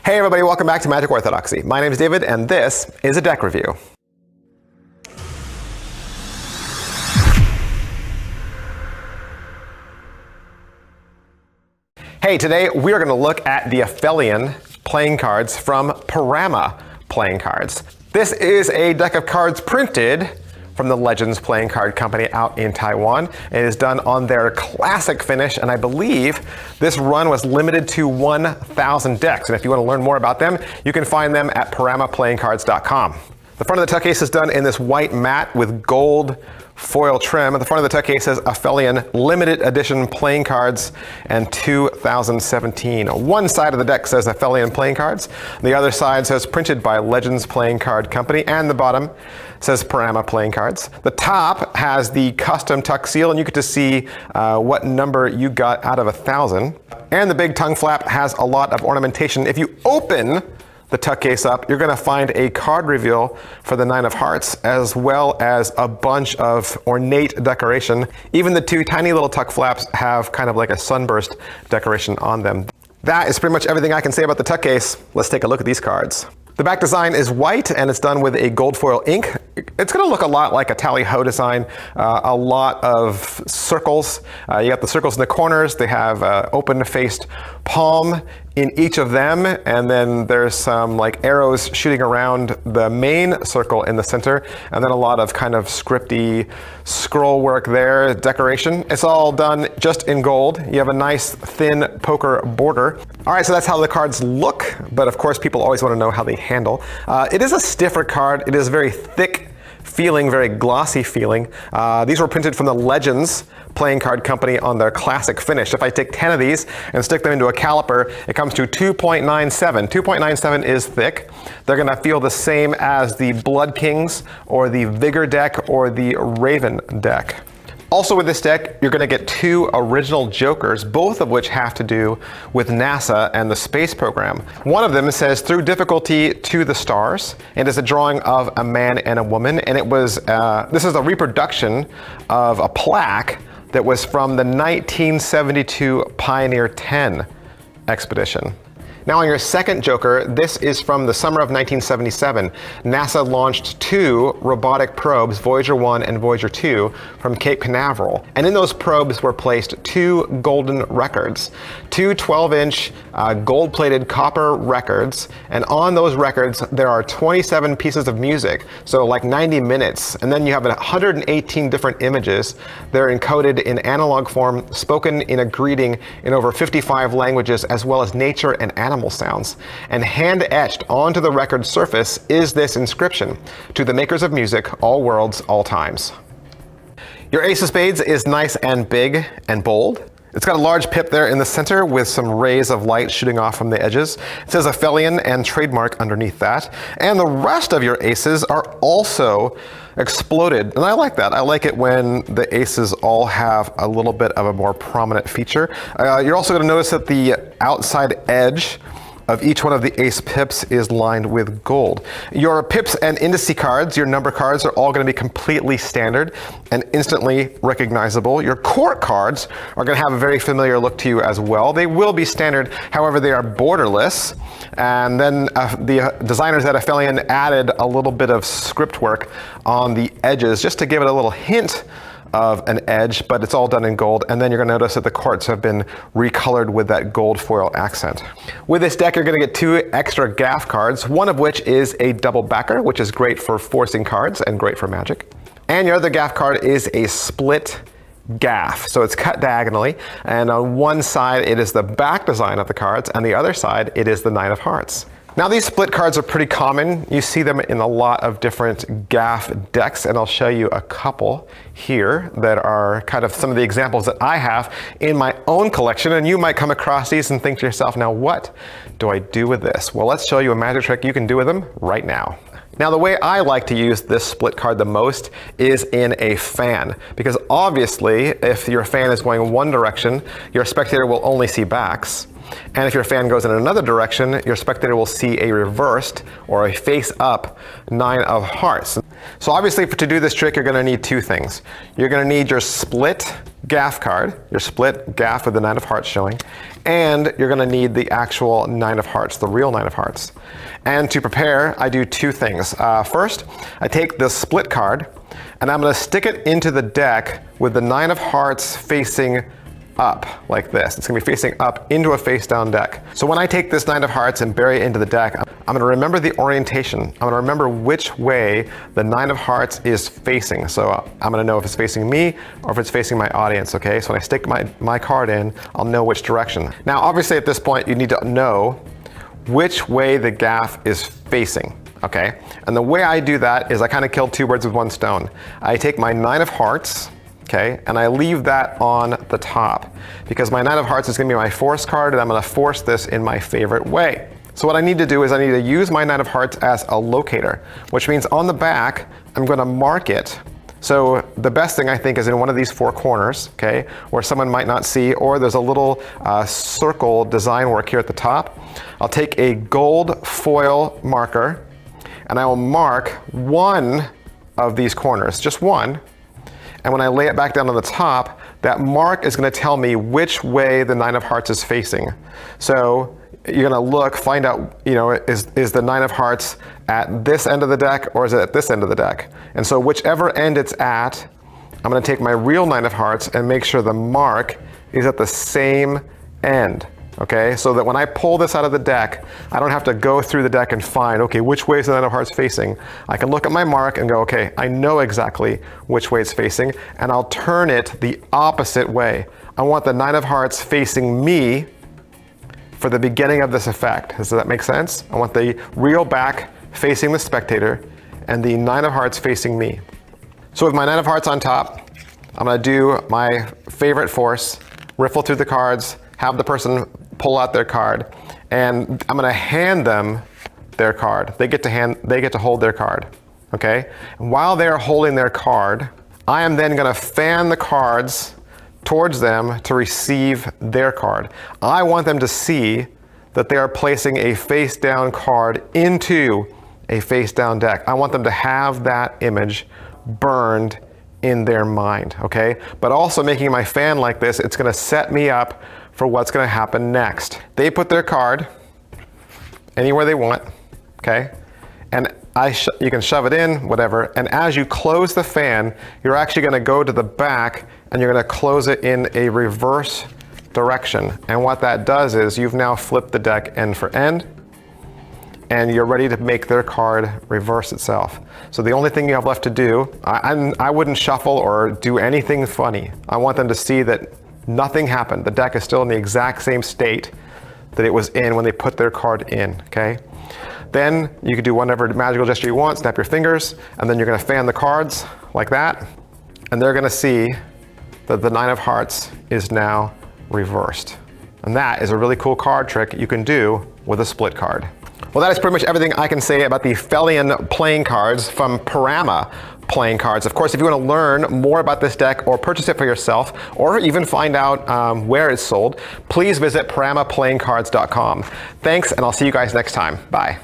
Hey everybody, welcome back to Magic Orthodoxy. My name is David and this is a deck review. Hey, today we are going to look at the Aphelion playing cards from Parama Playing Cards. This is a deck of cards printed from the Legends Playing Card Company out in Taiwan. It is done on their classic finish, and I believe this run was limited to 1,000 decks. And if you want to learn more about them, you can find them at paramaplayingcards.com. The front of the tuck case is done in this white matte with gold foil trim. At the front of the tuck case says Aphelion limited edition playing cards and 2017. One side of the deck says Aphelion playing cards. The other side says printed by Legends Playing Card Company, and the bottom says Parama Playing Cards. The top has the custom tuck seal, and you get to see what number you got out of 1,000. And the big tongue flap has a lot of ornamentation. If you open the tuck case up, you're going to find a card reveal for the Nine of Hearts, as well as a bunch of ornate decoration. Even the two tiny little tuck flaps have kind of like a sunburst decoration on them. That is pretty much everything I can say about the tuck case. Let's take a look at these cards. The back design is white and it's done with a gold foil ink. It's going to look a lot like a tally-ho design. A lot of circles. You got the circles in the corners. They have open-faced palm in each of them, and then there's some like arrows shooting around the main circle in the center, and then a lot of kind of scripty scroll work there, decoration. It's all done just in gold. You have a nice thin poker border. All right, so that's how the cards look, but of course people always want to know how they handle. It is a stiffer card. It is very thick feeling, very glossy feeling. These were printed from the Legends Playing Card Company on their classic finish. If I take 10 of these and stick them into a caliper, it comes to 2.97. 2.97 is thick. They're going to feel the same as the Blood Kings or the Vigor deck or the Raven deck. Also with this deck, you're going to get two original jokers, both of which have to do with NASA and the space program. One of them says, "Through difficulty to the stars," and is a drawing of a man and a woman. And it was, this is a reproduction of a plaque that was from the 1972 Pioneer 10 expedition. Now on your second joker, this is from the summer of 1977. NASA launched two robotic probes, Voyager 1 and Voyager 2, from Cape Canaveral. And in those probes were placed two golden records, two 12-inch gold-plated copper records. And on those records, there are 27 pieces of music, so like 90 minutes. And then you have 118 different images. They're encoded in analog form, spoken in a greeting in over 55 languages, as well as nature and animal sounds. And hand etched onto the record surface is this inscription: "To the makers of music, all worlds, all times." Your Ace of Spades is nice and big and bold. It's got a large pip there in the center with some rays of light shooting off from the edges. It says Aphelion and trademark underneath that. And the rest of your aces are also exploded. And I like that. I like it when the aces all have a little bit of a more prominent feature. You're also going to notice that the outside edge of each one of the ace pips is lined with gold. Your pips and indice cards, your number cards, are all going to be completely standard and instantly recognizable. Your court cards are going to have a very familiar look to you as well. They will be standard, however, they are borderless. And then the designers at Aphelion added a little bit of script work on the edges just to give it a little hint of an edge, but it's all done in gold. And then you're going to notice that the courts have been recolored with that gold foil accent. With this deck, you're going to get two extra Gaff cards, one of which is a double backer, which is great for forcing cards and great for Magic. And your other Gaff card is a split Gaff. So it's cut diagonally, and on one side it is the back design of the cards, and the other side it is the Nine of Hearts. Now these split cards are pretty common. You see them in a lot of different Gaff decks, and I'll show you a couple here that are kind of some of the examples that I have in my own collection, and you might come across these and think to yourself, now what do I do with this? Well, let's show you a magic trick you can do with them right now. Now the way I like to use this split card the most is in a fan, because obviously if your fan is going one direction, your spectator will only see backs. And if your fan goes in another direction, your spectator will see a reversed or a face-up Nine of Hearts. So obviously to do this trick, you're going to need two things. You're going to need your split Gaff card, your split Gaff with the Nine of Hearts showing, and you're gonna need the actual 9 of hearts, the real 9 of hearts. And to prepare, I do 2 things. First, I take the split card, and I'm gonna stick it into the deck with the 9 of hearts facing up like this. It's gonna be facing up into a face down deck. So when I take this 9 of hearts and bury it into the deck, I'm gonna remember the orientation. I'm gonna remember which way the 9 of hearts is facing. So I'm gonna know if it's facing me or if it's facing my audience, okay? So when I stick my card in, I'll know which direction. Now, obviously at this point, you need to know which way the gaff is facing, okay? And the way I do that is I kind of kill 2 birds with 1 stone. I take my 9 of hearts, okay, and I leave that on the top because my 9 of hearts is gonna be my force card, and I'm gonna force this in my favorite way. So what I need to do is I need to use my 9 of hearts as a locator, which means on the back, I'm gonna mark it. So the best thing I think is in one of these 4 corners, okay, where someone might not see, or there's a little circle design work here at the top. I'll take a gold foil marker and I will mark one of these corners, just one. And when I lay it back down on the top, that mark is gonna tell me which way the 9 of hearts is facing. So you're gonna look, find out, you know, is the 9 of hearts at this end of the deck or is it at this end of the deck? And so whichever end it's at, I'm gonna take my real 9 of hearts and make sure the mark is at the same end. Okay, so that when I pull this out of the deck, I don't have to go through the deck and find, okay, which way is the 9 of hearts facing? I can look at my mark and go, okay, I know exactly which way it's facing, and I'll turn it the opposite way. I want the 9 of hearts facing me for the beginning of this effect. Does that make sense? I want the real back facing the spectator and the 9 of hearts facing me. So with my 9 of hearts on top, I'm gonna do my favorite force, riffle through the cards, have the person pull out their card, and I'm gonna hand them their card. They get to hold their card, okay? And while they're holding their card, I am then gonna fan the cards towards them to receive their card. I want them to see that they are placing a face down card into a face down deck. I want them to have that image burned in their mind, okay? But also making my fan like this, it's gonna set me up for what's gonna happen next. They put their card anywhere they want, okay? And you can shove it in, whatever, and as you close the fan, you're actually gonna go to the back and you're gonna close it in a reverse direction. And what that does is you've now flipped the deck end for end, and you're ready to make their card reverse itself. So the only thing you have left to do, I wouldn't shuffle or do anything funny. I want them to see that nothing happened. The deck is still in the exact same state that it was in when they put their card in, okay? Then you can do whatever magical gesture you want, snap your fingers, and then you're gonna fan the cards like that, and they're gonna see that the 9 of hearts is now reversed. And that is a really cool card trick you can do with a split card. Well, that is pretty much everything I can say about the Felian playing cards from Parama playing cards. Of course, if you want to learn more about this deck or purchase it for yourself, or even find out where it's sold, please visit paramaplayingcards.com. Thanks, and I'll see you guys next time. Bye.